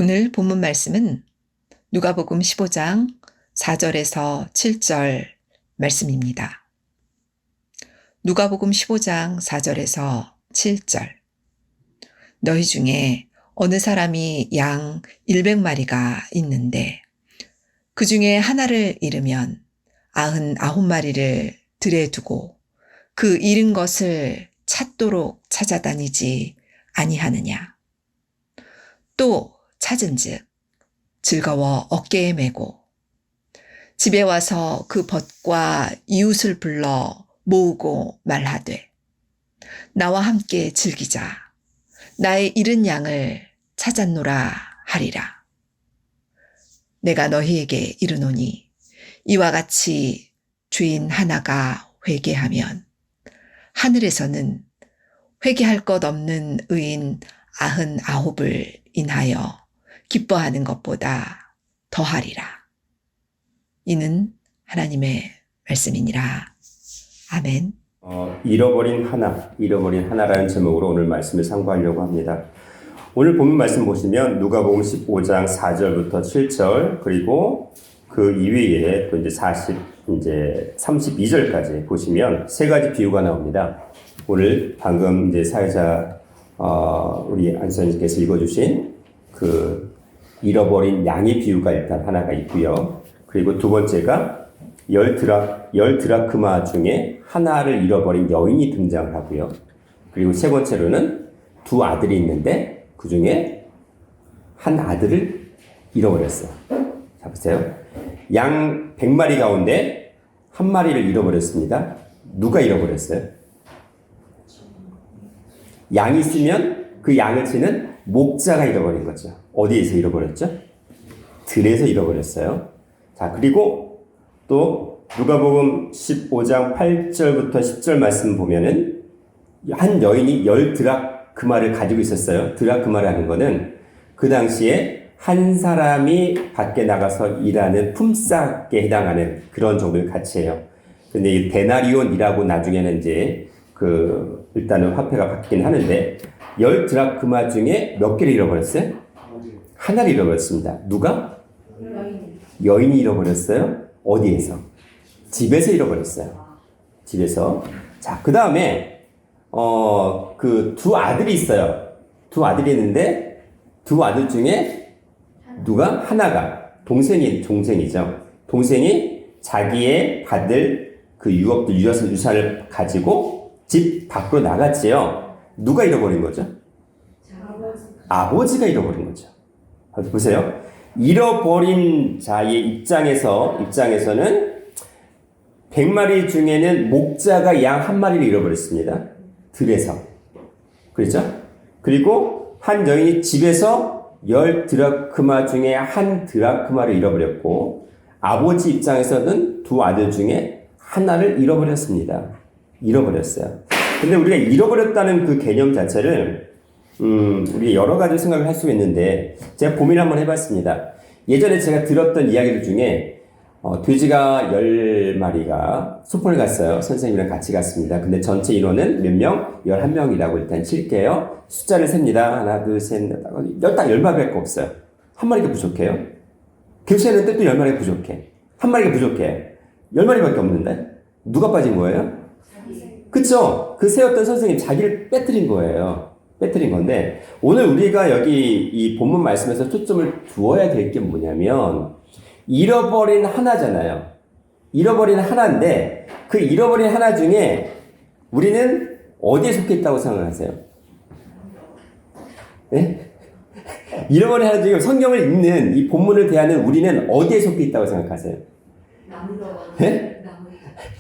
오늘 본문 말씀은 누가복음 15장 4절에서 7절 말씀입니다. 누가복음 15장 4절에서 7절. 너희 중에 어느 사람이 양 100마리가 있는데 그 중에 하나를 잃으면 99마리를 들에 두고 그 잃은 것을 찾도록 찾아다니지 아니하느냐. 또 찾은즉 즐거워 어깨에 메고 집에 와서 그 벗과 이웃을 불러 모으고 말하되 나와 함께 즐기자. 나의 잃은 양을 찾았노라 하리라. 내가 너희에게 이르노니 이와 같이 죄인 하나가 회개하면 하늘에서는 회개할 것 없는 의인 99을 인하여 기뻐하는 것보다 더하리라. 이는 하나님의 말씀이니라. 아멘. 잃어버린 하나라는 제목으로 오늘 말씀을 상고하려고 합니다. 오늘 본문 말씀 보시면 누가복음 15장 4절부터 7절 그리고 그 이외에 또 이제 32절까지 보시면 세 가지 비유가 나옵니다. 오늘 방금 이제 사회자 우리 안선생님께서 읽어주신 그 잃어버린 양의 비유가 일단 하나가 있고요. 그리고 두 번째가 열 드라크마 중에 하나를 잃어버린 여인이 등장을 하고요. 그리고 세 번째로는 두 아들이 있는데 그 중에 한 아들을 잃어버렸어요. 자, 보세요. 양 100마리 가운데 한 마리를 잃어버렸습니다. 누가 잃어버렸어요? 양이 있으면 그 양을 치는 목자가 잃어버린 거죠. 어디에서 잃어버렸죠? 들에서 잃어버렸어요. 자, 그리고 또 누가복음 15장 8절부터 10절 말씀 보면은 한 여인이 10 드라크마를 가지고 있었어요. 드라크마라는 거는 그 당시에 한 사람이 밖에 나가서 일하는 품삯에 해당하는 그런 정도의 가치예요. 근데 이 데나리온이라고 나중에는 이제 일단은 화폐가 바뀌긴 하는데 10 드라크마 중에 몇 개를 잃어버렸어요? 하나를 잃어버렸습니다. 누가? 여인이 잃어버렸어요. 어디에서? 집에서 잃어버렸어요. 집에서. 자, 그 다음에 그 두 아들이 있어요. 두 아들이 있는데 두 아들 중에 누가? 하나가 동생이죠. 동생이 자기의 받을 그 유산을 가지고 집 밖으로 나갔지요. 누가 잃어버린 거죠? 아버지가 잃어버린 거죠. 보세요. 잃어버린 자의 입장에서는 100마리 중에는 목자가 양 한 마리를 잃어버렸습니다. 들에서. 그렇죠? 그리고 한 여인이 집에서 10 드라크마 중에 한 드라크마를 잃어버렸고 아버지 입장에서는 두 아들 중에 하나를 잃어버렸습니다. 잃어버렸어요. 근데 우리가 잃어버렸다는 그 개념 자체를 우리 여러 가지 생각을 할 수가 있는데 제가 고민을 한번 해봤습니다. 예전에 제가 들었던 이야기들 중에 돼지가 10마리가 소풍을 갔어요. 선생님이랑 같이 갔습니다. 근데 전체 인원은 몇 명? 11명이라고 일단 칠게요. 숫자를 셉니다. 하나, 둘, 셋, 넷, 딱 10마리밖에 없어요. 한 마리가 부족해요. 교체하는데 또 10마리가 부족해. 한 마리가 부족해. 10마리밖에 없는데? 누가 빠진 거예요? 그쵸? 그 세웠던 선생님 자기를 빼뜨린 거예요. 빼뜨린 건데, 오늘 우리가 여기 이 본문 말씀에서 초점을 두어야 될 게 뭐냐면, 잃어버린 하나잖아요. 잃어버린 하나인데, 그 잃어버린 하나 중에 우리는 어디에 속해 있다고 생각하세요? 네? 잃어버린 하나 중에 성경을 읽는 이 본문을 대하는 우리는 어디에 속해 있다고 생각하세요? 네?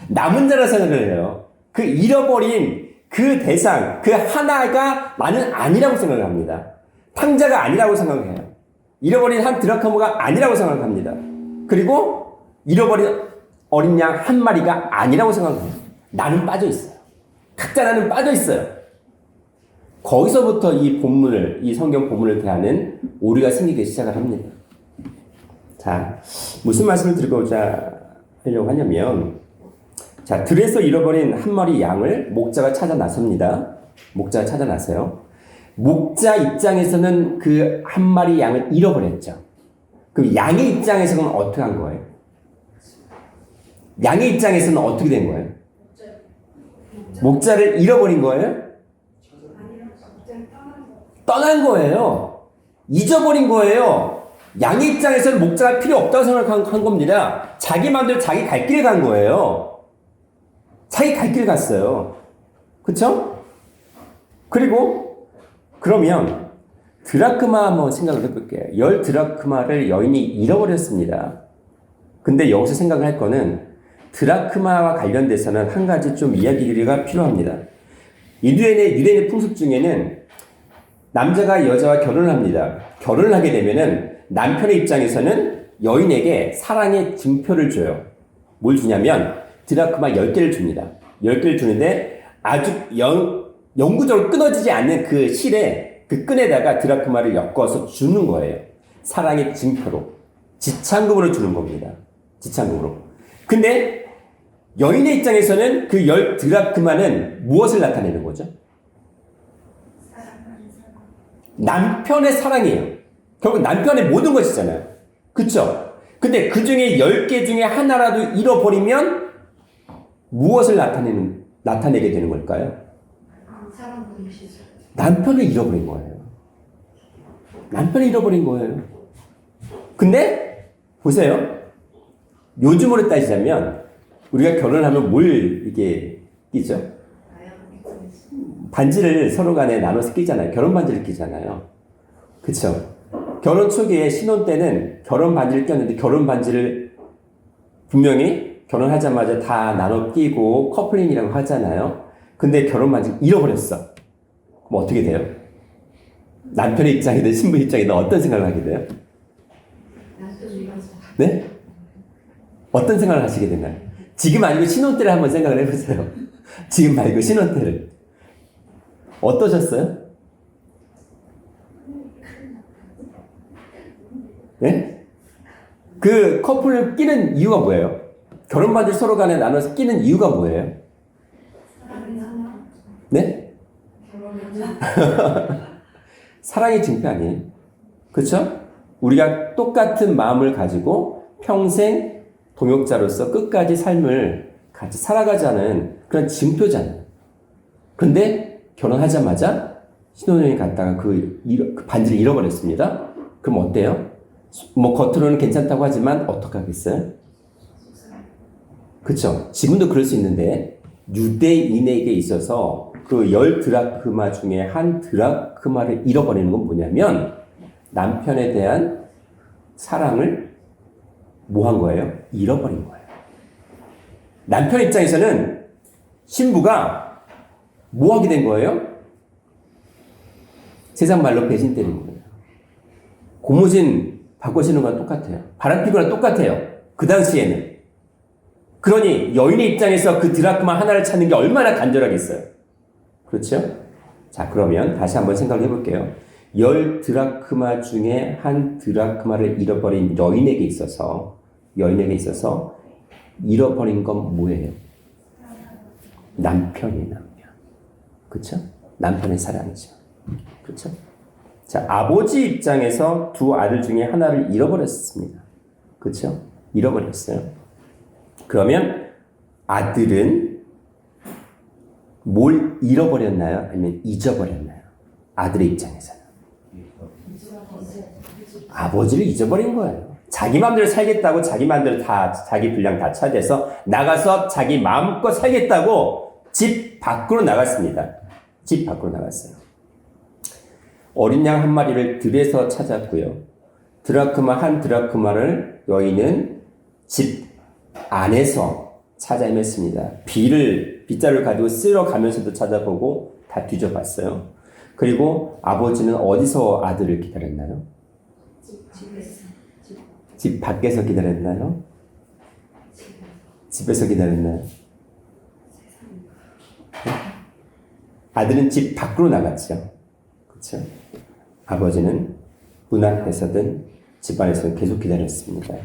남은 자라 생각을 해요. 그 잃어버린 그 대상, 그 하나가 나는 아니라고 생각을 합니다. 탕자가 아니라고 생각해요. 잃어버린 한 드라크마가 아니라고 생각합니다. 그리고 잃어버린 어린 양 한 마리가 아니라고 생각해요. 나는 빠져 있어요. 각자 나는 빠져 있어요. 거기서부터 이 성경 본문을 대하는 오류가 생기기 시작을 합니다. 자, 무슨 말씀을 드리고자 하려고 하냐면, 자, 들에서 잃어버린 한 마리 양을 목자가 찾아 나섭니다. 목자가 찾아 나서요. 목자 입장에서는 그 한 마리 양을 잃어버렸죠. 그럼 양의 입장에서는 어떻게 한 거예요? 양의 입장에서는 어떻게 된 거예요? 목자를 잃어버린 거예요? 떠난 거예요. 잊어버린 거예요. 양의 입장에서는 목자가 필요 없다고 생각한 겁니다. 자기 마음대로 자기 갈 길에 간 거예요. 자기 갈 길 갔어요. 그쵸? 그리고 그러면 드라크마 한번 생각을 해볼게요. 10드라크마를 여인이 잃어버렸습니다. 근데 여기서 생각을 할 거는 드라크마와 관련돼서는 한 가지 좀 이야기가 필요합니다. 유대인의 풍습 중에는 남자가 여자와 결혼을 합니다. 결혼을 하게 되면은 남편의 입장에서는 여인에게 사랑의 증표를 줘요. 뭘 주냐면 드라크마 10개를 줍니다. 10개를 주는데 아주 영구적으로 끊어지지 않는 그 실에 그 끈에다가 드라크마를 엮어서 주는 거예요. 사랑의 증표로. 지참금으로 주는 겁니다. 지참금으로. 근데 여인의 입장에서는 그 10드라크마는 무엇을 나타내는 거죠? 남편의 사랑이에요. 결국 남편의 모든 것이잖아요. 그쵸? 근데 그 중에 10개 중에 하나라도 잃어버리면 무엇을 나타내게 되는 걸까요? 남편을 잃어버린 거예요. 남편을 잃어버린 거예요. 근데, 보세요. 요즘으로 따지자면, 우리가 결혼하면 뭘 이게 끼죠? 반지를 서로 간에 나눠서 끼잖아요. 결혼 반지를 끼잖아요. 그쵸? 결혼 초기에 신혼 때는 결혼 반지를 꼈는데 결혼 반지를 분명히 결혼하자마자 다 나눠 끼고 커플링이라고 하잖아요. 근데 결혼 반지를 잃어버렸어. 그럼 어떻게 돼요? 남편의 입장이든 신부 입장이든 어떤 생각을 하게 돼요? 네? 어떤 생각을 하시게 되나요? 지금 아니고 신혼 때를 한번 생각을 해보세요. 지금 말고 신혼 때를. 어떠셨어요? 네? 그 커플을 끼는 이유가 뭐예요? 결혼 반지 서로 간에 나눠서 끼는 이유가 뭐예요? 네? 사랑의 증표 아니에요? 그쵸? 우리가 똑같은 마음을 가지고 평생 동역자로서 끝까지 삶을 같이 살아가자는 그런 증표잖아요. 근데 결혼하자마자 신혼여행 갔다가 그 반지를 잃어버렸습니다. 그럼 어때요? 뭐 겉으로는 괜찮다고 하지만 어떡하겠어요? 그쵸? 지금도 그럴 수 있는데 유대인에게 있어서 그 10드라크마 중에 한 드라크마를 잃어버리는 건 뭐냐면 남편에 대한 사랑을 뭐 한 거예요? 잃어버린 거예요. 남편 입장에서는 신부가 뭐 하게 된 거예요? 세상 말로 배신 때린 거예요. 고무신 바꾸시는 건 똑같아요. 바람피고랑 똑같아요. 그 당시에는. 그러니 여인의 입장에서 그 드라크마 하나를 찾는 게 얼마나 간절하겠어요. 그렇죠? 자, 그러면 다시 한번 생각을 해볼게요. 10드라크마 중에 한 드라크마를 잃어버린 여인에게 있어서 잃어버린 건 뭐예요? 남편이에요, 남편. 그쵸? 남편의 사랑이죠. 그쵸? 자, 아버지 입장에서 두 아들 중에 하나를 잃어버렸습니다. 그쵸? 잃어버렸어요. 그러면 아들은 뭘 잃어버렸나요? 아니면 잊어버렸나요? 아들의 입장에서는. 아버지를 잊어버린 거예요. 자기 마음대로 살겠다고 자기 마음대로 다 자기 분량 다 차지해서 나가서 자기 마음껏 살겠다고 집 밖으로 나갔습니다. 집 밖으로 나갔어요. 어린 양 한 마리를 들에서 찾았고요. 한 드라크마를 여인은 집 안에서 찾아 헤맸습니다. 빗자루를 가지고 쓸어 가면서도 찾아보고 다 뒤져봤어요. 그리고 아버지는 어디서 아들을 기다렸나요? 집 밖에서 기다렸나요? 집에서 기다렸나요? 아들은 집 밖으로 나갔죠. 그렇죠? 아버지는 문 앞에서든 집 안에서든 계속 기다렸습니다.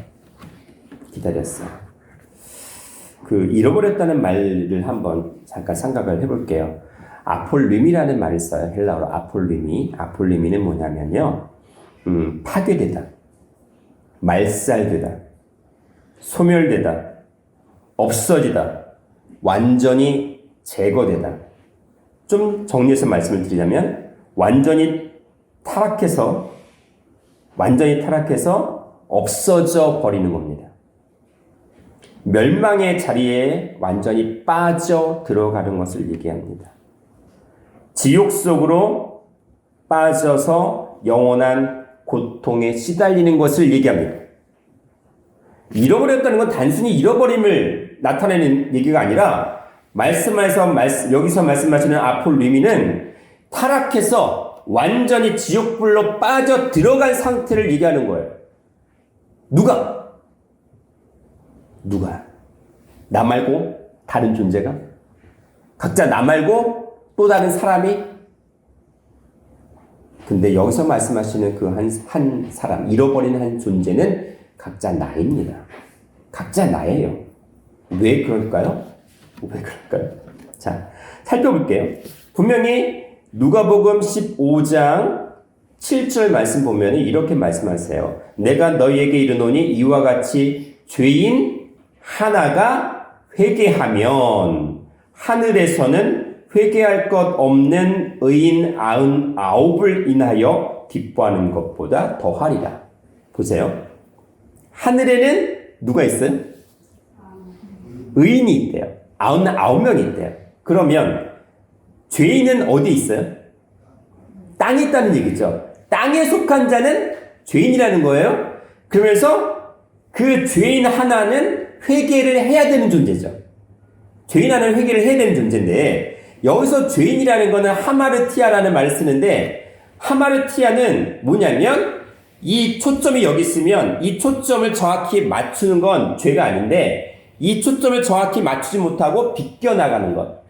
기다렸어요. 그 잃어버렸다는 말을 한번 잠깐 생각을 해볼게요. 아폴림이라는 말을 써요. 헬라어로 아폴림이. 아폴림이는 뭐냐면요. 파괴되다. 말살되다. 소멸되다. 없어지다. 완전히 제거되다. 좀 정리해서 말씀을 드리자면 완전히 타락해서 없어져 버리는 겁니다. 멸망의 자리에 완전히 빠져 들어가는 것을 얘기합니다. 지옥 속으로 빠져서 영원한 고통에 시달리는 것을 얘기합니다. 잃어버렸다는 건 단순히 잃어버림을 나타내는 얘기가 아니라 여기서 말씀하시는 아폴리미는 타락해서 완전히 지옥불로 빠져 들어간 상태를 얘기하는 거예요. 누가? 나 말고 다른 존재가? 각자 나 말고 또 다른 사람이? 근데 여기서 말씀하시는 그 한 사람, 잃어버린 한 존재는 각자 나입니다. 각자 나예요. 왜 그럴까요? 자, 살펴볼게요. 분명히 누가복음 15장 7절 말씀 보면 이렇게 말씀하세요. 내가 너희에게 이르노니 이와 같이 죄인 하나가 회개하면 하늘에서는 회개할 것 없는 의인 99을 인하여 기뻐하는 것보다 더하리라. 보세요. 하늘에는 누가 있어요? 의인이 있대요. 99명이 있대요. 그러면 죄인은 어디 있어요? 땅에 있다는 얘기죠. 땅에 속한 자는 죄인이라는 거예요. 그러면서 그 죄인 하나는 회개를 해야 되는 존재죠. 죄인 하나는 회개를 해야 되는 존재인데 여기서 죄인이라는 거는 하마르티아라는 말을 쓰는데 하마르티아는 뭐냐면 이 초점이 여기 있으면 이 초점을 정확히 맞추는 건 죄가 아닌데 이 초점을 정확히 맞추지 못하고 비껴나가는 것.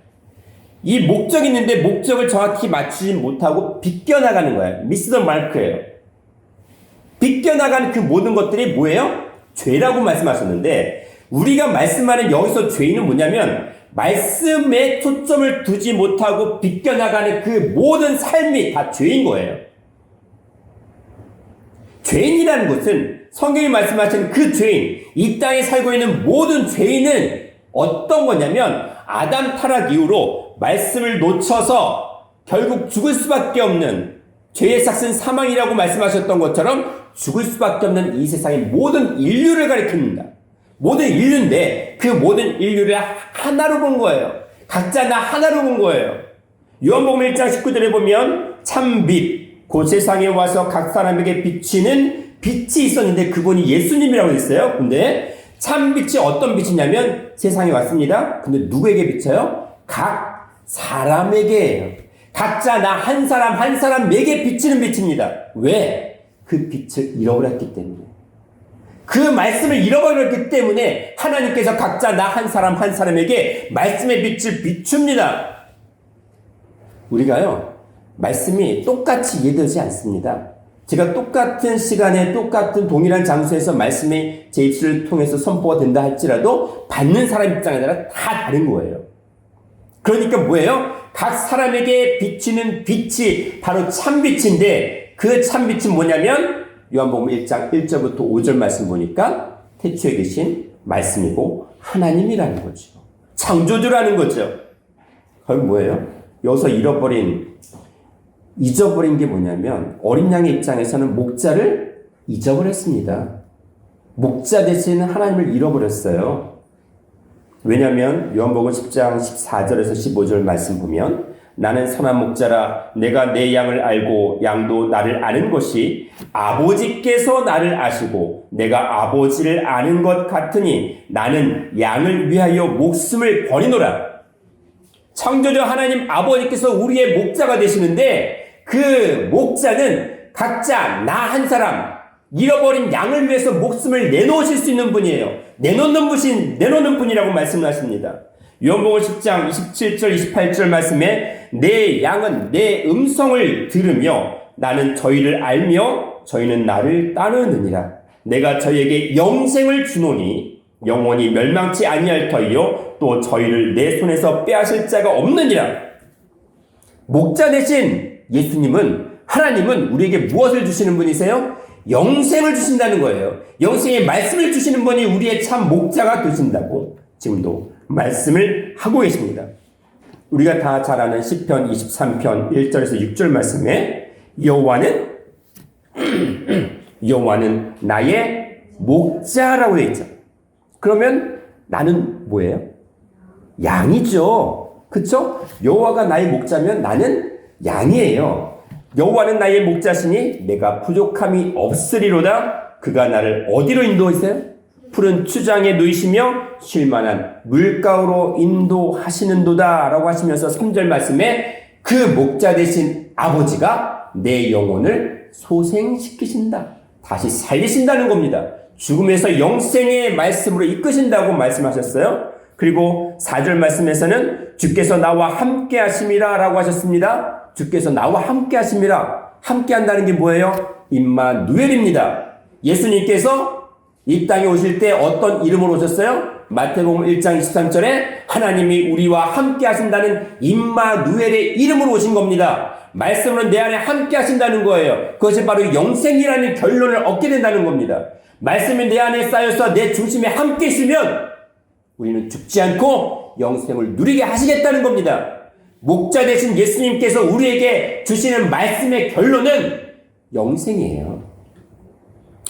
이 목적이 있는데 목적을 정확히 맞추지 못하고 비껴나가는 거예요. 미스 더 마크예요. 비껴나가는 그 모든 것들이 뭐예요? 죄라고 말씀하셨는데 우리가 말씀하는 여기서 죄인은 뭐냐면 말씀에 초점을 두지 못하고 비껴나가는 그 모든 삶이 다 죄인 거예요. 죄인이라는 것은 성경이 말씀하시는 그 죄인, 이 땅에 살고 있는 모든 죄인은 어떤 거냐면 아담 타락 이후로 말씀을 놓쳐서 결국 죽을 수밖에 없는 죄의 삭은 사망이라고 말씀하셨던 것처럼 죽을 수밖에 없는 이 세상의 모든 인류를 가리킵니다. 모든 인류인데 그 모든 인류를 하나로 본 거예요. 각자 나 하나로 본 거예요. 요한복음 1장 19절에 보면 참 빛, 그 세상에 와서 각 사람에게 비치는 빛이 있었는데 그분이 예수님이라고 했어요. 근데 참 빛이 어떤 빛이냐면 세상에 왔습니다. 근데 누구에게 비쳐요? 각 사람에게예요. 각자 나 한 사람에게 비치는 빛입니다. 왜? 그 빛을 잃어버렸기 때문에. 그 말씀을 잃어버렸기 때문에 하나님께서 각자 나 한 사람에게 말씀의 빛을 비춥니다. 우리가요, 말씀이 똑같이 이해되지 않습니다. 제가 똑같은 시간에 똑같은 동일한 장소에서 말씀이 제 입술을 통해서 선포가 된다 할지라도 받는 사람 입장에 따라 다 다른 거예요. 그러니까 뭐예요? 각 사람에게 비치는 빛이 바로 참빛인데 그 참빛은 뭐냐면 요한복음 1장 1절부터 5절 말씀 보니까 태초에 계신 말씀이고 하나님이라는 거죠. 창조주라는 거죠. 그럼 뭐예요? 여기서 잊어버린 게 뭐냐면 어린 양의 입장에서는 목자를 잊어버렸습니다. 목자 대신 하나님을 잃어버렸어요. 왜냐하면 요한복음 10장 14절에서 15절 말씀 보면 나는 선한 목자라 내가 내 양을 알고 양도 나를 아는 것이 아버지께서 나를 아시고 내가 아버지를 아는 것 같으니 나는 양을 위하여 목숨을 버리노라. 창조주 하나님 아버지께서 우리의 목자가 되시는데 그 목자는 각자 나 한 사람 잃어버린 양을 위해서 목숨을 내놓으실 수 있는 분이에요. 내놓는 분이라고 말씀하십니다. 요한복음 10장 27절 28절 말씀에 내 양은 내 음성을 들으며 나는 저희를 알며 저희는 나를 따르느니라. 내가 저희에게 영생을 주노니 영원히 멸망치 아니할 터이요 또 저희를 내 손에서 빼앗을 자가 없느니라. 목자 대신 예수님은, 하나님은 우리에게 무엇을 주시는 분이세요? 영생을 주신다는 거예요. 영생의 말씀을 주시는 분이 우리의 참 목자가 되신다고 지금도 말씀을 하고 계십니다. 우리가 다 잘 아는 시편 23편 1절에서 6절 말씀에 여호와는 나의 목자라고 되어 있죠. 그러면 나는 뭐예요? 양이죠. 그쵸? 여호와가 나의 목자면 나는 양이에요. 여호와는 나의 목자시니 내가 부족함이 없으리로다. 그가 나를 어디로 인도하세요? 푸른 추장에 누이시며 쉴만한 물가로 인도하시는도다 라고 하시면서 3절 말씀에 그 목자 되신 아버지가 내 영혼을 소생시키신다. 다시 살리신다는 겁니다. 죽음에서 영생의 말씀으로 이끄신다고 말씀하셨어요. 그리고 4절 말씀에서는 주께서 나와 함께 하심이라 라고 하셨습니다. 주께서 나와 함께 하심이라. 함께 한다는 게 뭐예요? 임마누엘입니다. 예수님께서 이 땅에 오실 때 어떤 이름으로 오셨어요? 마태복음 1장 23절에 하나님이 우리와 함께 하신다는 임마누엘의 이름으로 오신 겁니다. 말씀으로 내 안에 함께 하신다는 거예요. 그것이 바로 영생이라는 결론을 얻게 된다는 겁니다. 말씀이 내 안에 쌓여서 내 중심에 함께 있으면 우리는 죽지 않고 영생을 누리게 하시겠다는 겁니다. 목자 되신 예수님께서 우리에게 주시는 말씀의 결론은 영생이에요.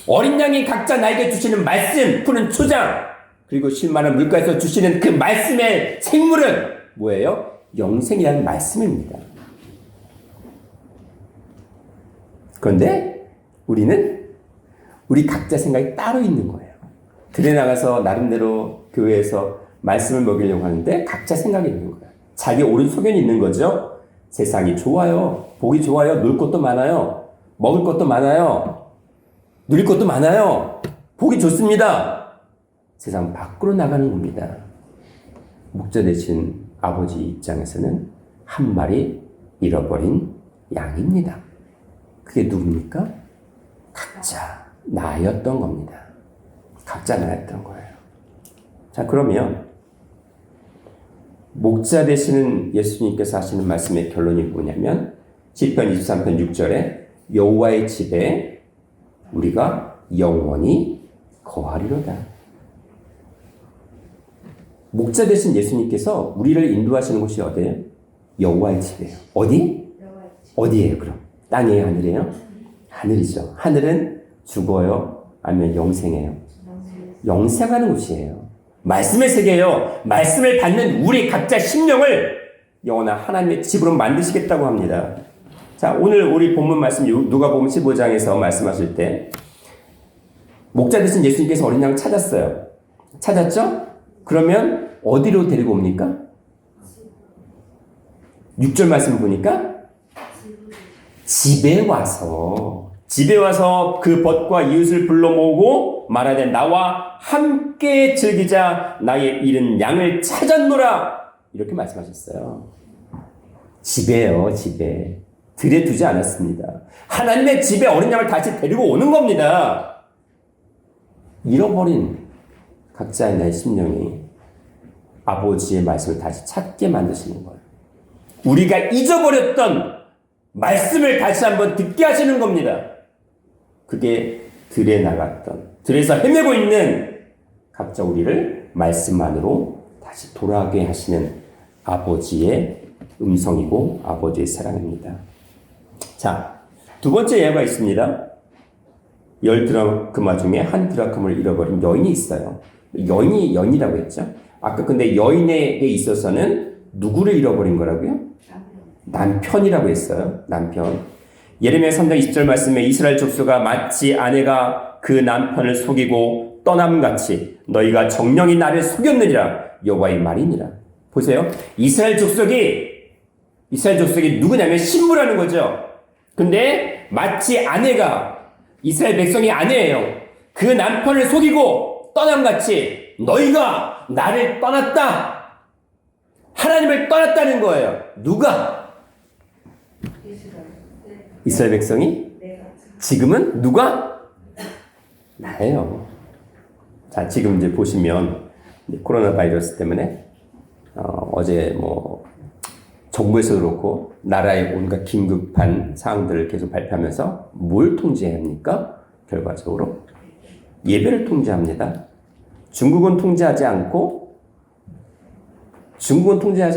어린 양이 각자 나에게 주시는 말씀, 푸른 초장, 그리고 쉴만한 물가에서 주시는 그 말씀의 생물은 뭐예요? 영생이라는 말씀입니다. 그런데 우리 각자 생각이 따로 있는 거예요. 들에 나가서 나름대로 교회에서 말씀을 먹이려고 하는데 각자 생각이 있는 거예요. 자기 옳은 소견이 있는 거죠. 세상이 좋아요. 보기 좋아요. 놀 것도 많아요. 먹을 것도 많아요. 누릴 것도 많아요. 보기 좋습니다. 세상 밖으로 나가는 겁니다. 목자 되신 아버지 입장에서는 한 마리 잃어버린 양입니다. 그게 누굽니까? 각자 나였던 겁니다. 각자 나였던 거예요. 자, 그러면 목자 되시는 예수님께서 하시는 말씀의 결론이 뭐냐면 시편 23편 6절에 여호와의 집에 우리가 영원히 거하리로다. 목자 되신 예수님께서 우리를 인도하시는 곳이 어디예요? 여호와의 집이에요. 어디? 어디예요 그럼? 땅이에요? 하늘이에요? 하늘이죠. 하늘은 죽어요? 아니면 영생해요? 영생하는 곳이에요. 말씀의 세계예요. 말씀을 받는 우리 각자 심령을 영원한 하나님의 집으로 만드시겠다고 합니다. 자, 오늘 우리 본문 말씀 누가복음 15장에서 말씀하실 때 목자 되신 예수님께서 어린 양을 찾았어요. 찾았죠? 그러면 어디로 데리고 옵니까? 6절 말씀 보니까 집에 와서 그 벗과 이웃을 불러 모으고 말하되 나와 함께 즐기자. 나의 잃은 양을 찾았노라. 이렇게 말씀하셨어요. 집에요, 집에. 들에 두지 않았습니다. 하나님의 집에 어린 양을 다시 데리고 오는 겁니다. 잃어버린 각자의 나의 심령이 아버지의 말씀을 다시 찾게 만드시는 거예요. 우리가 잊어버렸던 말씀을 다시 한번 듣게 하시는 겁니다. 그게 들에 나갔던, 들에서 헤매고 있는 각자 우리를 말씀 안으로 다시 돌아가게 하시는 아버지의 음성이고 아버지의 사랑입니다. 자, 두 번째 예가 있습니다. 10드라크마 중에 한 드라크마를 잃어버린 여인이 있어요. 여인이 여인이라고 했죠. 아까 근데 여인에게 있어서는 누구를 잃어버린 거라고요? 남편이라고 했어요. 남편. 예레미야 3장 20절 말씀에 이스라엘 족수가 마치 아내가 그 남편을 속이고 떠남같이 너희가 정령이 나를 속였느니라 여호와의 말이니라. 보세요. 이스라엘 족속이 누구냐면 신부라는 거죠. 근데 마치 아내가, 이스라엘 백성이 아내예요. 그 남편을 속이고 떠남같이 너희가 나를 떠났다. 하나님을 떠났다는 거예요. 누가? 이스라엘 백성이? 지금은 누가? 나예요. 자, 지금 이제 보시면 코로나 바이러스 때문에 어제 정부에서도 그렇고 나라의 온갖 긴급한 사항들을 계속 발표하면서 뭘 통제해야 합니까? 결과적으로 예배를 통제합니다. 중국은 통제하지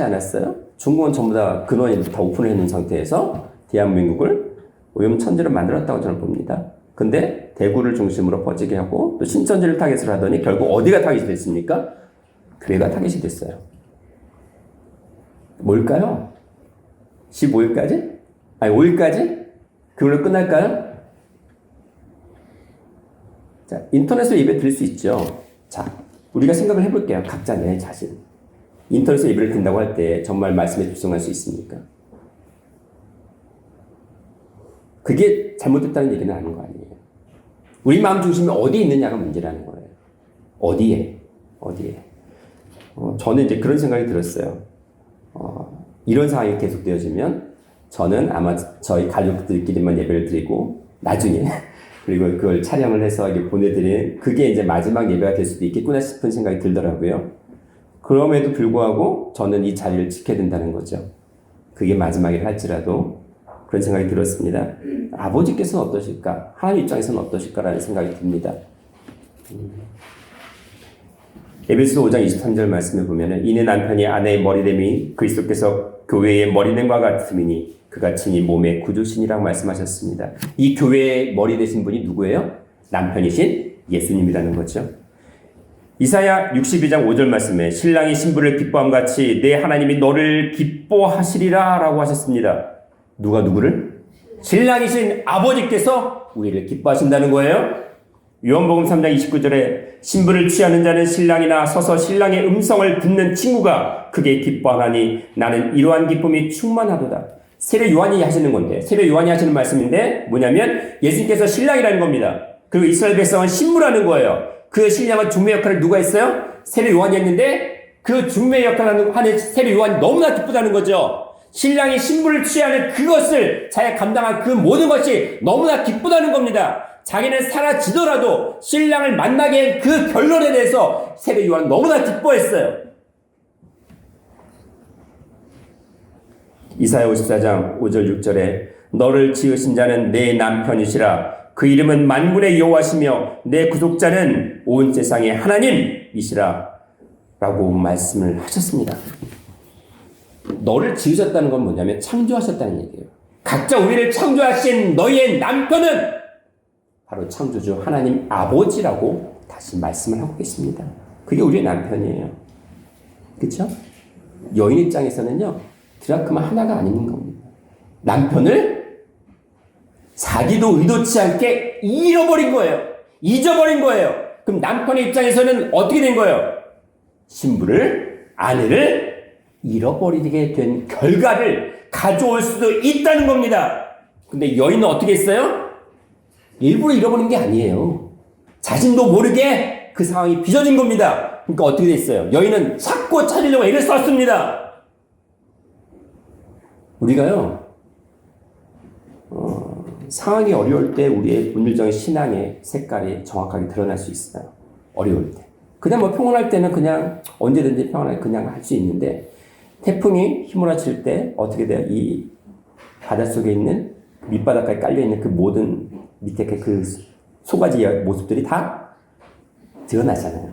않았어요. 중국은 전부 다 근원이 다 오픈을 해놓은 상태에서 대한민국을 오염천지를 만들었다고 저는 봅니다. 근데 대구를 중심으로 퍼지게 하고 또 신천지를 타겟으로 하더니 결국 어디가 타겟이 됐습니까? 교회가 타겟이 됐어요. 뭘까요? 15일까지? 아니 5일까지? 그걸로 끝날까요? 자, 인터넷으로 예배 드릴 수 있죠. 자, 우리가 생각을 해볼게요. 각자 내 자신. 인터넷에서 예배를 드린다고 할 때 정말 말씀에 집중할 수 있습니까? 그게 잘못됐다는 얘기는 아닌 거 아니에요. 우리 마음 중심이 어디에 있느냐가 문제라는 거예요. 어디에? 저는 이제 그런 생각이 들었어요. 이런 상황이 계속되어지면 저는 아마 저희 가족들끼리만 예배를 드리고 나중에 그리고 그걸 촬영을 해서 이렇게 보내드리는 그게 이제 마지막 예배가 될 수도 있겠구나 싶은 생각이 들더라고요. 그럼에도 불구하고 저는 이 자리를 지켜야 된다는 거죠. 그게 마지막이라 할지라도 그런 생각이 들었습니다. 아버지께서는 어떠실까? 하나님 입장에서는 어떠실까라는 생각이 듭니다. 에베소 5장 23절 말씀을 보면은 이는 남편이 아내의 머리됨이 그리스도께서 교회의 머리됨과 같음이니 그가 친히 몸의 구주신이라고 말씀하셨습니다. 이 교회의 머리 되신 분이 누구예요? 남편이신 예수님이라는 거죠. 이사야 62장 5절 말씀에 신랑이 신부를 기뻐함 같이 내 하나님이 너를 기뻐하시리라 라고 하셨습니다. 누가 누구를? 신랑이신 아버지께서 우리를 기뻐하신다는 거예요. 요한복음 3장 29절에 신부를 취하는 자는 신랑이나 서서 신랑의 음성을 듣는 친구가 크게 기뻐하나니 나는 이러한 기쁨이 충만하도다. 세례 요한이 하시는 건데, 세례 요한이 하시는 말씀인데 뭐냐면 예수님께서 신랑이라는 겁니다. 그리고 이스라엘 백성은 신부라는 거예요. 그 신랑은 중매 역할을 누가 했어요? 세례 요한이 했는데 그 중매 역할을 하는 세례 요한이 너무나 기쁘다는 거죠. 신랑이 신부를 취하는 그것을 자기가 감당한 그 모든 것이 너무나 기쁘다는 겁니다. 자기는 사라지더라도 신랑을 만나게 한 그 결론에 대해서 세례 요한은 너무나 기뻐했어요. 이사야 54장 5절 6절에 너를 지으신 자는 내 남편이시라. 그 이름은 만군의 여호와시며 내 구속자는 온 세상의 하나님이시라 라고 말씀을 하셨습니다. 너를 지으셨다는 건 뭐냐면 창조하셨다는 얘기예요. 각자 우리를 창조하신 너희의 남편은 바로 창조주 하나님 아버지라고 다시 말씀을 하고 계십니다. 그게 우리의 남편이에요. 그렇죠? 여인 입장에서는요. 드라크마 하나가 아닌 겁니다. 남편을 자기도 의도치 않게 잃어버린 거예요. 잊어버린 거예요. 그럼 남편의 입장에서는 어떻게 된 거예요? 신부를, 아내를 잃어버리게 된 결과를 가져올 수도 있다는 겁니다. 근데 여인은 어떻게 했어요? 일부러 잃어버린 게 아니에요. 자신도 모르게 그 상황이 빚어진 겁니다. 그러니까 어떻게 됐어요? 여인은 찾고 찾으려고 애를 썼습니다. 우리가요, 상황이 어려울 때 우리의 본질적인 신앙의 색깔이 정확하게 드러날 수 있어요. 어려울 때. 그냥 뭐 평온할 때는 그냥 언제든지 평온하게 그냥 할 수 있는데 태풍이 휘몰아칠 때 어떻게 돼요? 이 바닷속에 있는 밑바닥까지 깔려있는 그 모든 밑에 그 소가지의 모습들이 다 드러나잖아요.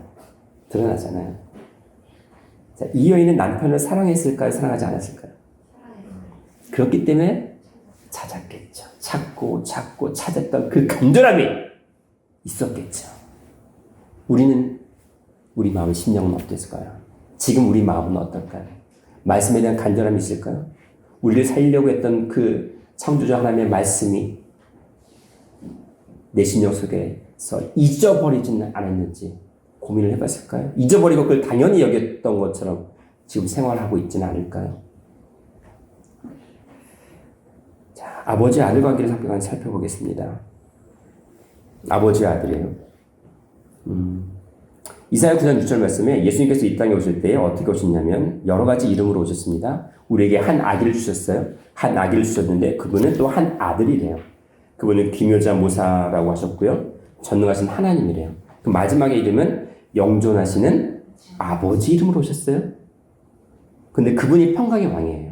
자, 이 여인은 남편을 사랑했을까요? 사랑하지 않았을까요? 그렇기 때문에 찾았겠죠. 찾고 찾았던 그 간절함이 있었겠죠. 우리 마음의 심령은 어땠을까요? 지금 우리 마음은 어떨까요? 말씀에 대한 간절함이 있을까요? 우리를 살리려고 했던 그 창조주 하나님의 말씀이 내 심령 속에서 잊어버리지는 않았는지 고민을 해봤을까요? 잊어버리고 그걸 당연히 여겼던 것처럼 지금 생활하고 있지는 않을까요? 자, 아버지 아들 관계를 잠깐 살펴보겠습니다. 아버지 아들이에요. 이사야 9장 6절 말씀에 예수님께서 이 땅에 오실 때 어떻게 오셨냐면 여러 가지 이름으로 오셨습니다. 우리에게 한 아기를 주셨어요. 한 아기를 주셨는데 그분은 또 한 아들이래요. 그분은 기묘자 모사라고 하셨고요. 전능하신 하나님이래요. 그 마지막의 이름은 영존하시는 아버지 이름으로 오셨어요. 근데 그분이 평강의 왕이에요.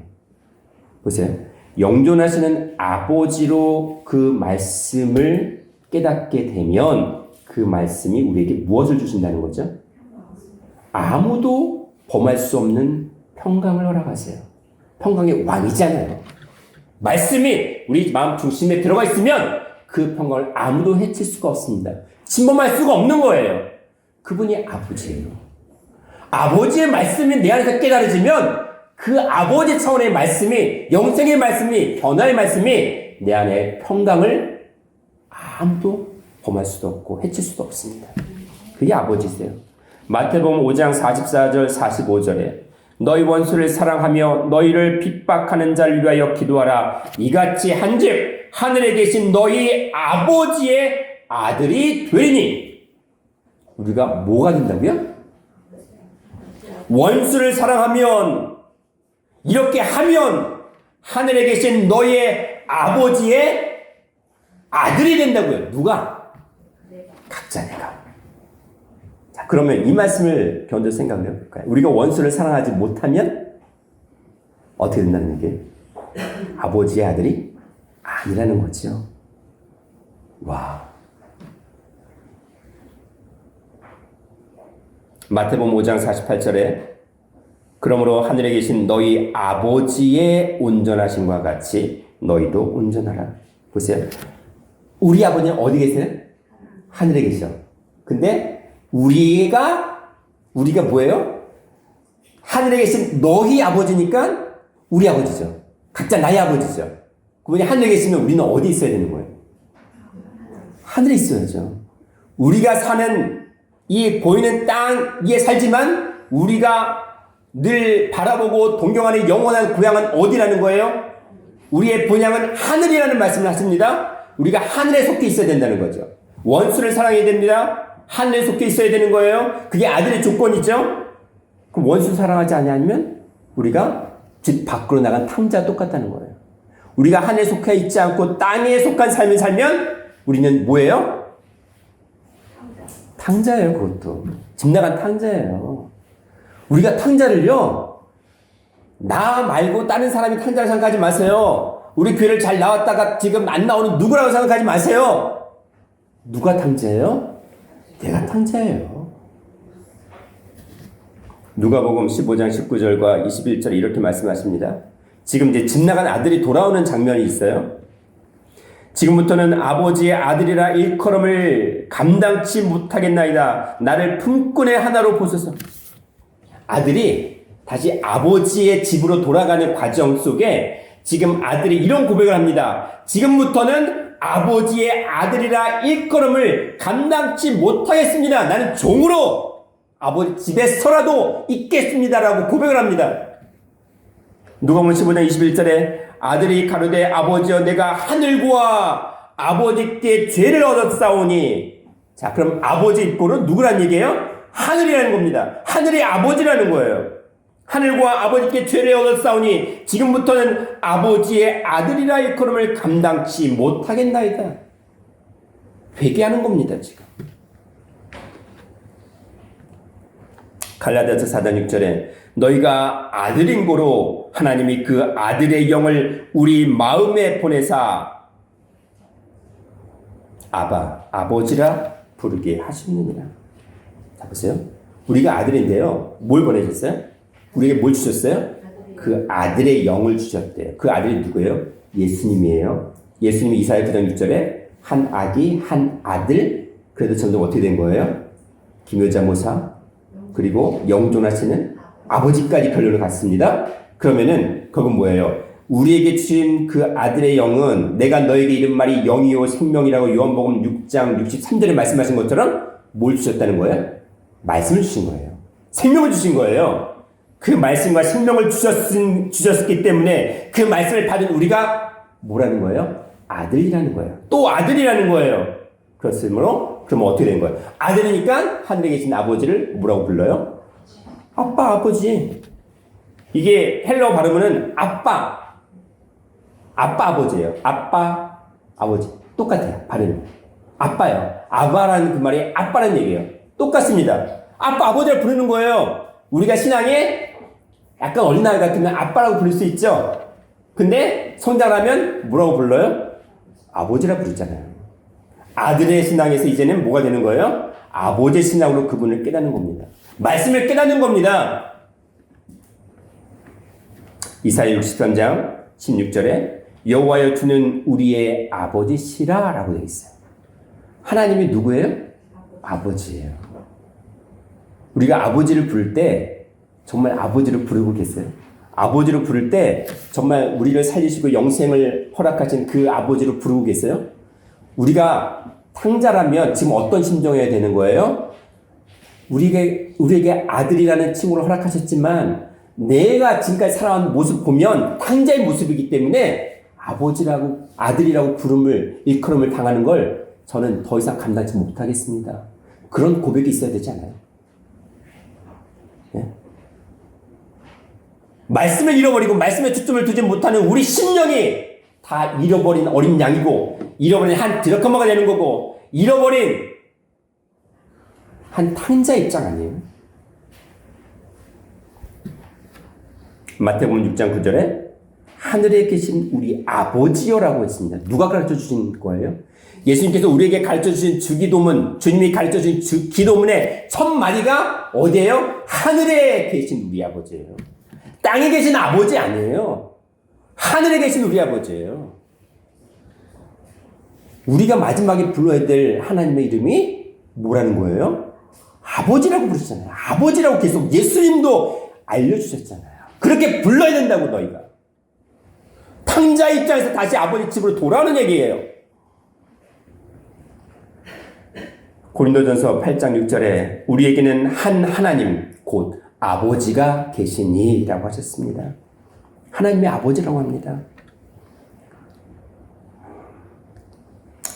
보세요. 영존하시는 아버지로 그 말씀을 깨닫게 되면 그 말씀이 우리에게 무엇을 주신다는 거죠? 아무도 범할 수 없는 평강을 허락하세요. 평강의 왕이잖아요. 말씀이 우리 마음 중심에 들어가 있으면 그 평강을 아무도 해칠 수가 없습니다. 침범할 수가 없는 거예요. 그분이 아버지예요. 아버지의 말씀이 내 안에서 깨달아지면 그 아버지 차원의 말씀이, 영생의 말씀이, 변화의 말씀이 내 안에 평강을 아무도 범할 수도 없고 해칠 수도 없습니다. 그게 아버지세요. 마태복음 5장 44절 45절에 너희 원수를 사랑하며 너희를 핍박하는 자를 위하여 기도하라. 이같이 한즉 하늘에 계신 너희 아버지의 아들이 되리니. 우리가 뭐가 된다고요? 원수를 사랑하면, 이렇게 하면 하늘에 계신 너희의 아버지의 아들이 된다고요. 누가? 각자 내가. 자, 그러면 이 말씀을 견뎌 생각해 볼까요? 우리가 원수를 사랑하지 못하면 어떻게 된다는 얘기예요? 아버지의 아들이 아니라는 거죠. 와. 마태복음 5장 48절에 그러므로 하늘에 계신 너희 아버지의 온전하심과 같이 너희도 온전하라. 보세요. 우리 아버지는 어디 계세요? 하늘에 계셔. 근데 우리가 뭐예요? 하늘에 계신 너희 아버지니까 우리 아버지죠. 각자 나의 아버지죠. 그분이 하늘에 계시면 우리는 어디 있어야 되는 거예요? 하늘에 있어야죠. 우리가 사는 이 보이는 땅 위에 살지만 우리가 늘 바라보고 동경하는 영원한 고향은 어디라는 거예요? 우리의 본향은 하늘이라는 말씀을 하십니다. 우리가 하늘에 속해 있어야 된다는 거죠. 원수를 사랑해야 됩니다. 하늘에 속해 있어야 되는 거예요. 그게 아들의 조건이죠. 그럼 원수 사랑하지 않으면 우리가 집 밖으로 나간 탕자와 똑같다는 거예요. 우리가 하늘에 속해 있지 않고 땅에 속한 삶을 살면 우리는 뭐예요? 탕자예요. 그것도 집 나간 탕자예요. 우리가 탕자를요, 나 말고 다른 사람이 탕자를 생각하지 마세요. 우리 교회를 잘 나왔다가 지금 안 나오는 누구라고 생각하지 마세요. 누가 탕자예요? 내가 탕자예요. 누가복음 15장 19절과 21절에 이렇게 말씀하십니다. 지금 이제 집 나간 아들이 돌아오는 장면이 있어요. 지금부터는 아버지의 아들이라 일컬음을 감당치 못하겠나이다. 나를 품꾼의 하나로 보소서. 아들이 다시 아버지의 집으로 돌아가는 과정 속에 지금 아들이 이런 고백을 합니다. 지금부터는 아버지의 아들이라 일컬음을 감당치 못하겠습니다. 나는 종으로 아버지 집에서라도 있겠습니다라고 고백을 합니다. 누가복음 15장 21절에 아들이 가로되 아버지여 내가 하늘과 아버지께 죄를 얻었사오니. 자, 그럼 아버지 입고는 누구란 얘기예요? 하늘이라는 겁니다. 하늘이 아버지라는 거예요. 하늘과 아버지께 죄를 얻었사오니 지금부터는 아버지의 아들이라 일컬음을 감당치 못하겠나이다. 회개하는 겁니다. 지금 갈라디아서 4장 6절에 너희가 아들인 고로 하나님이 그 아들의 영을 우리 마음에 보내사 아바, 아버지라 부르게 하시느니라. 자, 보세요. 우리가 아들인데요. 뭘 보내셨어요? 우리에게 뭘 주셨어요? 그 아들의 영을 주셨대요. 그 아들이 누구예요? 예수님이에요. 예수님이 이사야 9장 6절에 한 아기, 한 아들, 그래도 점점 어떻게 된 거예요? 기묘자모사, 그리고 영존하시는 아버지까지 결론을 갔습니다. 그러면은 그건 뭐예요? 우리에게 주신 그 아들의 영은 내가 너에게 이른 말이 영이요 생명이라고 요한복음 6장 63절에 말씀하신 것처럼 뭘 주셨다는 거예요? 말씀을 주신 거예요. 생명을 주신 거예요. 그 말씀과 생명을 주셨기 때문에 그 말씀을 받은 우리가 뭐라는 거예요? 아들이라는 거예요. 또 아들이라는 거예요. 그렇으므로 그러면 어떻게 된 거예요? 아들이니까 하늘에 계신 아버지를 뭐라고 불러요? 아빠, 아버지. 이게 헬라어 발음은 아빠, 아버지예요. 아빠, 아버지. 똑같아요. 발음이. 아빠요. 아바라는 그 말이 아빠라는 얘기예요. 똑같습니다. 아빠, 아버지를 부르는 거예요. 우리가 신앙에 약간 어린아이 같으면 아빠라고 부를 수 있죠. 근데 성장하면 뭐라고 불러요? 아버지라 부르잖아요. 아들의 신앙에서 이제는 뭐가 되는 거예요? 아버지의 신앙으로 그분을 깨닫는 겁니다. 말씀을 깨닫는 겁니다. 이사야 63장 16절에 여호와여 주는 우리의 아버지시라 라고 되어 있어요. 하나님이 누구예요? 아버지예요. 우리가 아버지를 부를 때 정말 아버지를 부르고 계세요. 아버지로 부를 때 정말 우리를 살리시고 영생을 허락하신 그 아버지로 부르고 계세요. 우리가 탕자라면 지금 어떤 심정이어야 되는 거예요? 우리에게 아들이라는 칭호를 허락하셨지만 내가 지금까지 살아온 모습 보면 탕자의 모습이기 때문에 아버지라고 아들이라고 부름을 일컬음을 당하는 걸 저는 더 이상 감당치 못하겠습니다. 그런 고백이 있어야 되지 않아요? 네? 말씀을 잃어버리고 말씀에 초점을 두지 못하는 우리 심령이 다 잃어버린 어린 양이고 잃어버린 한 드라크마가 되는 거고 잃어버린 한 탕자 입장 아니에요? 마태복음 6장 9절에 하늘에 계신 우리 아버지여라고 했습니다. 누가 가르쳐 주신 거예요? 예수님께서 우리에게 가르쳐 주신 주기도문, 주님이 가르쳐 주신 기도문의 첫 마디가 어디예요? 하늘에 계신 우리 아버지예요. 땅에 계신 아버지 아니에요. 하늘에 계신 우리 아버지예요. 우리가 마지막에 불러야 될 하나님의 이름이 뭐라는 거예요? 아버지라고 부르셨잖아요. 아버지라고 계속 예수님도 알려주셨잖아요. 그렇게 불러야 된다고 너희가. 탕자 입장에서 다시 아버지 집으로 돌아오는 얘기예요. 고린도전서 8장 6절에 우리에게는 한 하나님 곧 아버지가 계시니 라고 하셨습니다. 하나님의 아버지라고 합니다.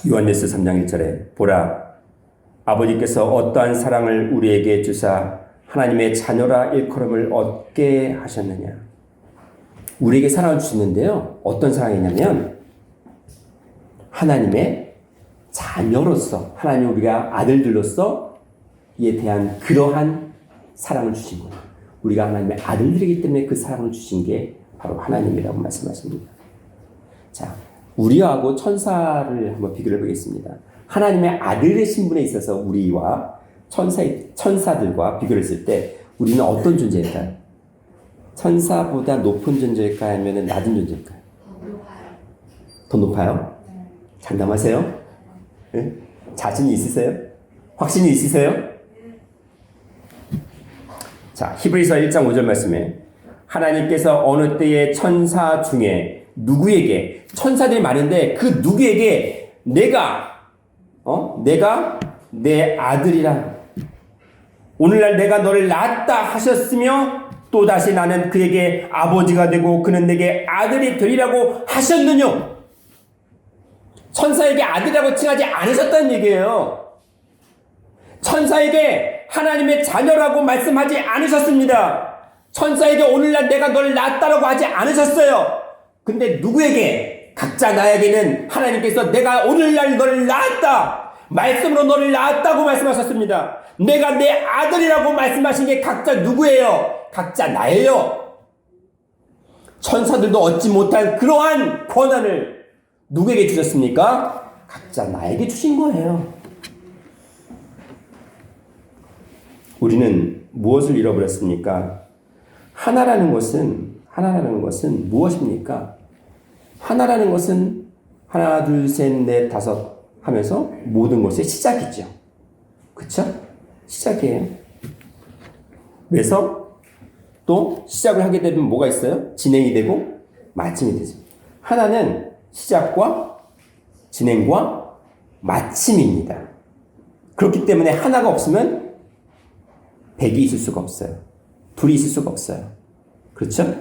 요한일서 3장 1절에 보라 아버지께서 어떠한 사랑을 우리에게 주사 하나님의 자녀라 일컬음을 얻게 하셨느냐. 우리에게 사랑을 주시는데요. 어떤 사랑이냐면 하나님의 자녀로서 하나님 우리가 아들들로서 이에 대한 그러한 사랑을 주신 거예요. 우리가 하나님의 아들들이기 때문에 그 사랑을 주신 게 바로 하나님이라고 말씀하십니다. 자, 우리하고 천사를 한번 비교를 해보겠습니다. 하나님의 아들의 신분에 있어서 우리와 천사들과 비교를 했을 때 우리는 어떤 존재일까요? 천사보다 높은 존재일까요? 아니면 낮은 존재일까요? 더 높아요? 장담하세요? 네? 자신이 있으세요? 확신이 있으세요? 자, 히브리서 1장 5절 말씀에 하나님께서 어느 때에 천사 중에 누구에게 천사들이 많은데 그 누구에게 내가 내 아들이라 오늘날 내가 너를 낳았다 하셨으며 또다시 나는 그에게 아버지가 되고 그는 내게 아들이 되리라고 하셨느뇨. 천사에게 아들이라고 칭하지 않으셨다는 얘기예요. 천사에게 하나님의 자녀라고 말씀하지 않으셨습니다. 천사에게 오늘날 내가 너를 낳았다라고 하지 않으셨어요. 근데 누구에게? 각자 나에게는 하나님께서 내가 오늘날 너를 낳았다. 말씀으로 너를 낳았다고 말씀하셨습니다. 내가 내 아들이라고 말씀하신 게 각자 누구예요? 각자 나예요. 천사들도 얻지 못한 그러한 권한을 누구에게 주셨습니까? 각자 나에게 주신 거예요. 우리는 무엇을 잃어버렸습니까? 하나라는 것은 무엇입니까? 하나라는 것은 하나, 둘, 셋, 넷, 다섯 하면서 모든 것의 시작이죠. 그쵸? 시작이에요. 그래서 또 시작을 하게 되면 뭐가 있어요? 진행이 되고 마침이 되죠. 하나는 시작과 진행과 마침입니다. 그렇기 때문에 하나가 없으면 100이 있을 수가 없어요. 둘이 있을 수가 없어요. 그렇죠?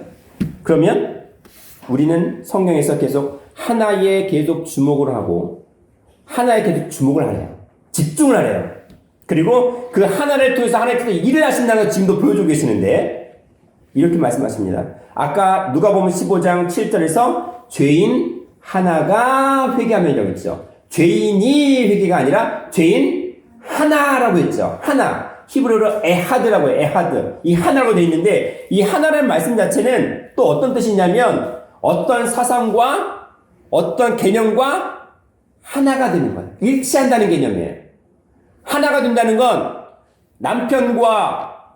그러면 우리는 성경에서 계속 하나에 계속 주목을 하고 하나에 계속 주목을 하래요. 집중을 하래요. 그리고 그 하나를 통해서 하나님께서 일을 하신다는 걸 지금도 보여주고 계시는데 이렇게 말씀하십니다. 아까 누가복음 15장 7절에서 죄인 하나가 회개하면이라고 했죠. 죄인이 회개가 아니라 죄인 하나라고 했죠. 하나. 히브리어로 에하드라고 해요. 에하드. 이 하나로 되어 있는데 이 하나라는 말씀 자체는 또 어떤 뜻이냐면 어떤 사상과 어떤 개념과 하나가 되는 거예요. 일치한다는 개념이에요. 하나가 된다는 건 남편과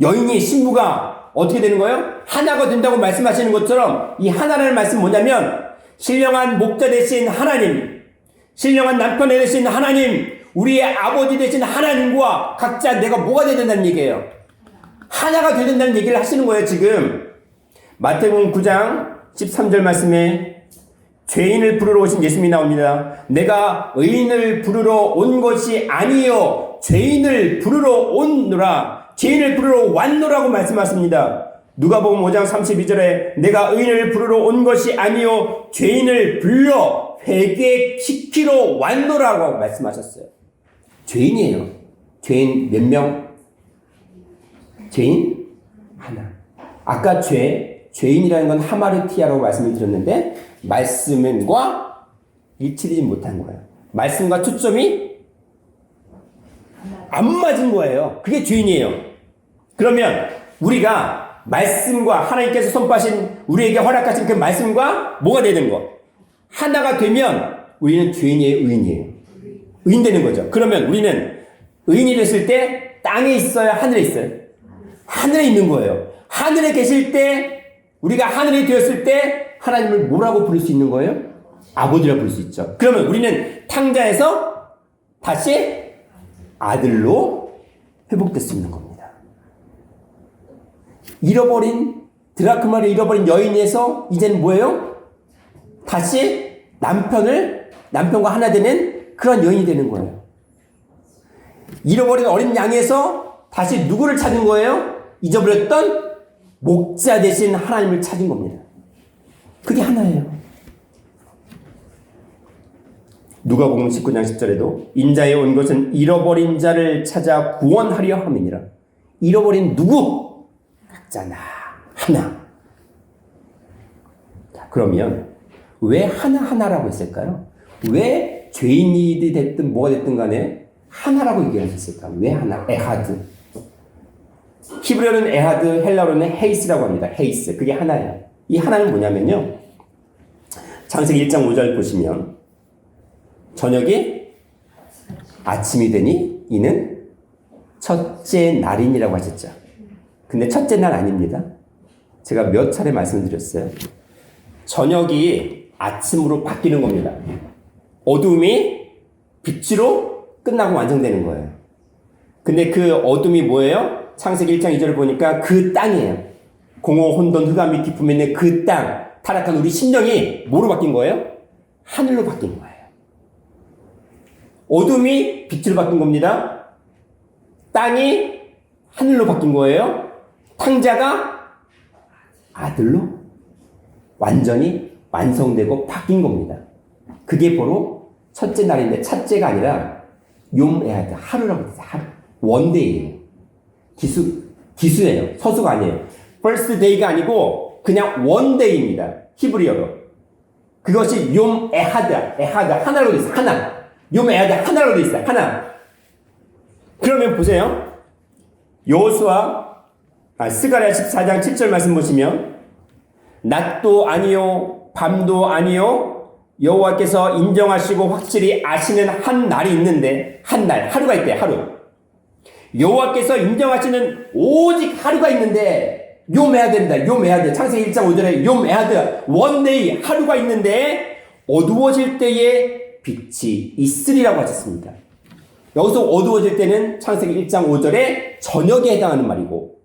여인이 신부가 어떻게 되는 거예요? 하나가 된다고 말씀하시는 것처럼 이 하나라는 말씀은 뭐냐면 신령한 목자 되신 하나님, 신령한 남편 되신 하나님, 우리의 아버지 되신 하나님과 각자 내가 뭐가 되야 된다는 얘기예요. 하나가 되야 된다는 얘기를 하시는 거예요. 지금 마태복음 9장 13절 말씀에 죄인을 부르러 오신 예수님이 나옵니다. 내가 의인을 부르러 온 것이 아니요 죄인을 부르러 온노라, 죄인을 부르러 왔노라고 말씀하십니다. 누가복음 5장 32절에 내가 의인을 부르러 온 것이 아니요 죄인을 불러 회개시키러 왔노라고 말씀하셨어요. 죄인이에요. 죄인 몇 명? 죄인 하나. 아까 죄인이라는 건 하마르티아라고 말씀을 드렸는데 말씀과 일치되지 못한 거예요. 말씀과 초점이 안 맞은 거예요. 그게 죄인이에요. 그러면 우리가 말씀과 하나님께서 선포하신 우리에게 허락하신 그 말씀과 뭐가 되는 거? 하나가 되면 우리는 죄인이에요, 의인이에요? 의인 되는 거죠. 그러면 우리는 의인이 됐을 때 땅에 있어요, 하늘에 있어요? 하늘에 있는 거예요. 하늘에 계실 때 우리가 하늘에 되었을 때 하나님을 뭐라고 부를 수 있는 거예요? 아버지라고 부를 수 있죠. 그러면 우리는 탕자에서 다시 아들로 회복될 수 있는 겁니다. 드라크마를 잃어버린 여인에서 이제는 뭐예요? 다시 남편과 하나 되는 그런 여인이 되는 거예요. 잃어버린 어린 양에서 다시 누구를 찾은 거예요? 잊어버렸던 목자 대신 하나님을 찾은 겁니다. 그게 하나예요. 누가복음 19장 10절에도 인자에 온 것은 잃어버린 자를 찾아 구원하려 함이니라. 잃어버린 누구? 각자나 하나. 자, 그러면 왜 하나하나라고 했을까요? 왜 죄인이 됐든 뭐가 됐든 간에 하나라고 얘기하셨을까요? 왜 하나? 에하드. 히브리어는 에하드, 헬라어로는 헤이스라고 합니다. 헤이스. 그게 하나예요. 이 하나는 뭐냐면요. 창세기 1장 5절 보시면 저녁이 아침이 되니 이는 첫째 날이니라고 하셨죠. 근데 첫째 날 아닙니다. 제가 몇 차례 말씀드렸어요. 저녁이 아침으로 바뀌는 겁니다. 어둠이 빛으로 끝나고 완성되는 거예요. 근데 그 어둠이 뭐예요? 창세기 1장 2절을 보니까 그 땅이에요. 공허, 혼돈, 흑암이 깊음에 있는 그 땅, 타락한 우리 심령이 뭐로 바뀐 거예요? 하늘로 바뀐 거예요. 어둠이 빛으로 바뀐 겁니다. 땅이 하늘로 바뀐 거예요. 탕자가 아들로 완전히 완성되고 바뀐 겁니다. 그게 바로 첫째 날인데 첫째가 아니라 용에하드, 하루라고 했어요. 하루. 원데이예요. 기수예요. 서수가 아니에요. first day가 아니고 그냥 원데이입니다. 히브리어로. 그것이 욤 에하드, 하나로 돼 있어요. 하나. 욤 에하드, 하나로 돼 있어요. 하나. 그러면 보세요. 스가랴 14장 7절 말씀 보시면 낮도 아니요 밤도 아니요 여호와께서 인정하시고 확실히 아시는 한 날이 있는데 한 날, 하루가 있대. 하루. 여호와께서 인정하시는 오직 하루가 있는데 욤해야 된다. 욤해야 돼. 창세기 1장 5절에 욤해야 원데이 하루가 있는데 어두워질 때에 빛이 있으리라고 하셨습니다. 여기서 어두워질 때는 창세기 1장 5절에 저녁에 해당하는 말이고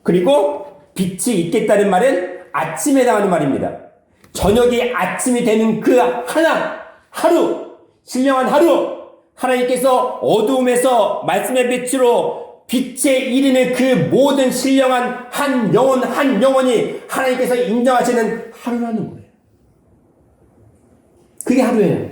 그리고 빛이 있겠다는 말은 아침에 해당하는 말입니다. 저녁이 아침이 되는 그 하루 신령한 하루 하나님께서 어두움에서 말씀의 빛으로 빛에 이르는 그 모든 신령한 한 영혼이 하나님께서 인정하시는 하루라는 거예요. 그게 하루예요.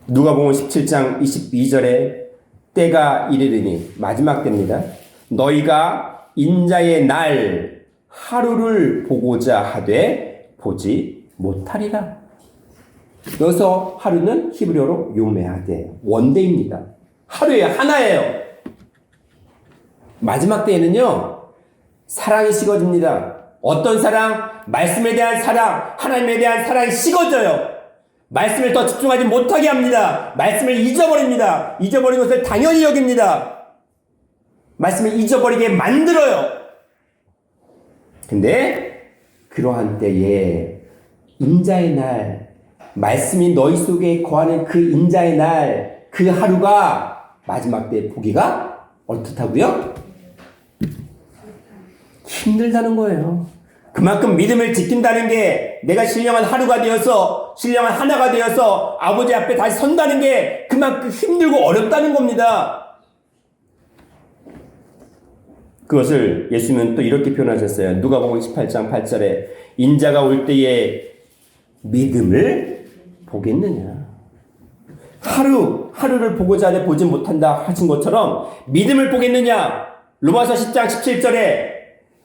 누가복음 17장 22절에 때가 이르리니 마지막 때입니다. 너희가 인자의 날 하루를 보고자 하되 보지 못하리라. 여기서 하루는 히브리어로 요메하데 원데이입니다. 하루예요. 하나예요. 마지막 때에는요 사랑이 식어집니다. 어떤 사랑? 말씀에 대한 사랑, 하나님에 대한 사랑이 식어져요. 말씀을 더 집중하지 못하게 합니다. 말씀을 잊어버립니다. 잊어버린 것을 당연히 여깁니다. 말씀을 잊어버리게 만들어요. 근데 그러한 때에 인자의 날, 말씀이 너희 속에 거하는 그 인자의 날, 그 하루가 마지막 때 보기가 어떻다고요? 힘들다는 거예요. 그만큼 믿음을 지킨다는 게 내가 신령한 하루가 되어서 신령한 하나가 되어서 아버지 앞에 다시 선다는 게 그만큼 힘들고 어렵다는 겁니다. 그것을 예수님은 또 이렇게 표현하셨어요. 누가복음 18장 8절에 인자가 올 때에 믿음을 보겠느냐. 하루를 보고자 하되 보지 못한다 하신 것처럼 믿음을 보겠느냐. 로마서 10장 17절에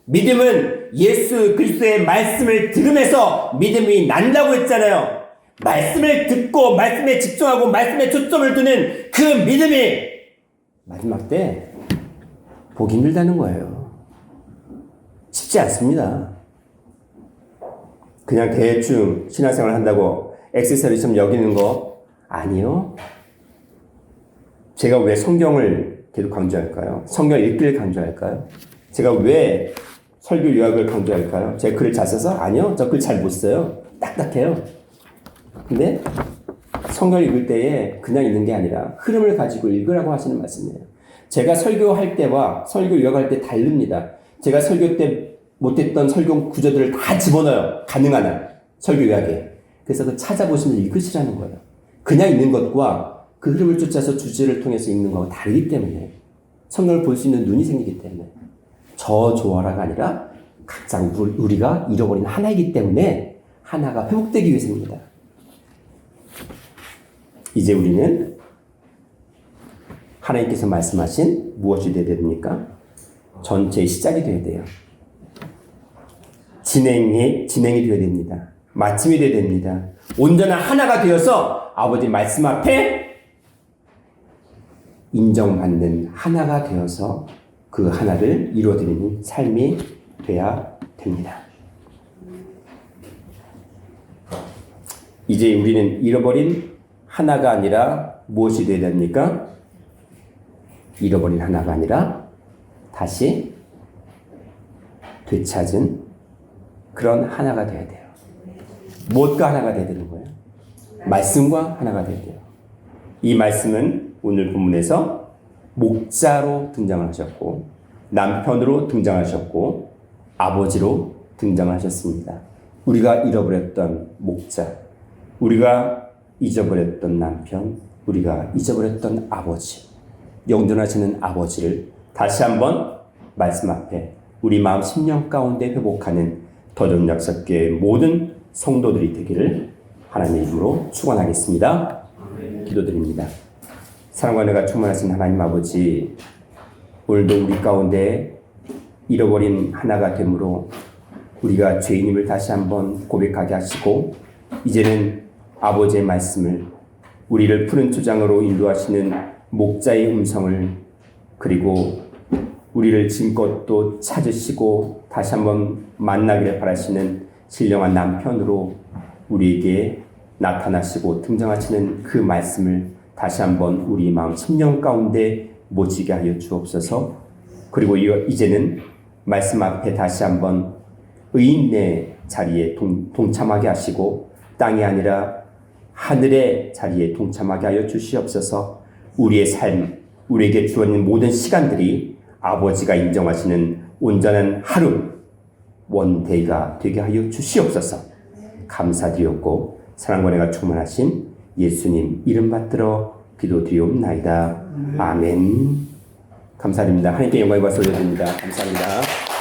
믿음은 예수 그리스도의 말씀을 들으면서 믿음이 난다고 했잖아요. 말씀을 듣고 말씀에 집중하고 말씀에 초점을 두는 그 믿음이 마지막 때 보기 힘들다는 거예요. 쉽지 않습니다. 그냥 대충 신앙생활 한다고 액세서리처럼 여기는 거 아니요. 제가 왜 성경을 계속 강조할까요? 성경 읽기를 강조할까요? 제가 왜 설교 요약을 강조할까요? 제가 글을 잘 써서? 아니요. 저 글 잘 못 써요. 딱딱해요. 근데 성경 읽을 때에 그냥 읽는 게 아니라 흐름을 가지고 읽으라고 하시는 말씀이에요. 제가 설교할 때와 설교 요약할 때 다릅니다. 제가 설교 때 못했던 설교 구조들을 다 집어넣어요. 가능한 한 설교 요약에. 그래서 그 찾아보시면 읽으시라는 거예요. 그냥 읽는 것과 그 흐름을 쫓아서 주제를 통해서 읽는 거하고 다르기 때문에 성경을 볼 수 있는 눈이 생기기 때문에 저 조화라가 아니라 각자 우리가 잃어버린 하나이기 때문에 하나가 회복되기 위해서입니다. 이제 우리는 하나님께서 말씀하신 무엇이 되어야 됩니까? 전체의 시작이 되어야 돼요. 진행이 되어야 됩니다. 마침이 되어야 됩니다. 온전한 하나가 되어서 아버지 말씀 앞에 인정받는 하나가 되어서 그 하나를 이루어드리는 삶이 돼야 됩니다. 이제 우리는 잃어버린 하나가 아니라 무엇이 되어야 됩니까? 잃어버린 하나가 아니라 다시 되찾은 그런 하나가 되어야 돼요. 무엇과 하나가 되어야 되는 거예요? 말씀과 하나가 되어야 돼요. 이 말씀은 오늘 본문에서 목자로 등장하셨고 남편으로 등장하셨고 아버지로 등장하셨습니다. 우리가 잃어버렸던 목자, 우리가 잊어버렸던 남편, 우리가 잊어버렸던 아버지, 영존하시는 아버지를 다시 한번 말씀 앞에 우리 마음 심령 가운데 회복하는 더전약사교회 모든 성도들이 되기를 하나님의 이름으로 축원하겠습니다. 기도드립니다. 사랑과 은혜가 충만하신 하나님 아버지, 오늘도 우리 가운데 잃어버린 하나가 되므로 우리가 죄인임을 다시 한번 고백하게 하시고 이제는 아버지의 말씀을 우리를 푸른 초장으로 인도하시는 목자의 음성을 그리고 우리를 지금껏 또 찾으시고 다시 한번 만나기를 바라시는 신령한 남편으로 우리에게 나타나시고 등장하시는 그 말씀을 다시 한번 우리 마음 심령 가운데 모시게 하여 주옵소서. 그리고 이제는 말씀 앞에 다시 한번 의인의 자리에 동참하게 하시고 땅이 아니라 하늘의 자리에 동참하게 하여 주시옵소서. 우리의 삶, 우리에게 주어진 모든 시간들이 아버지가 인정하시는 온전한 하루, 원데이가 되게 하여 주시옵소서. 감사드렸고 사랑과 은혜가 충만하신 예수님 이름 받들어 기도드리옵나이다. 아멘. 감사드립니다. 하나님께 영광과 소리 드립니다. 감사합니다.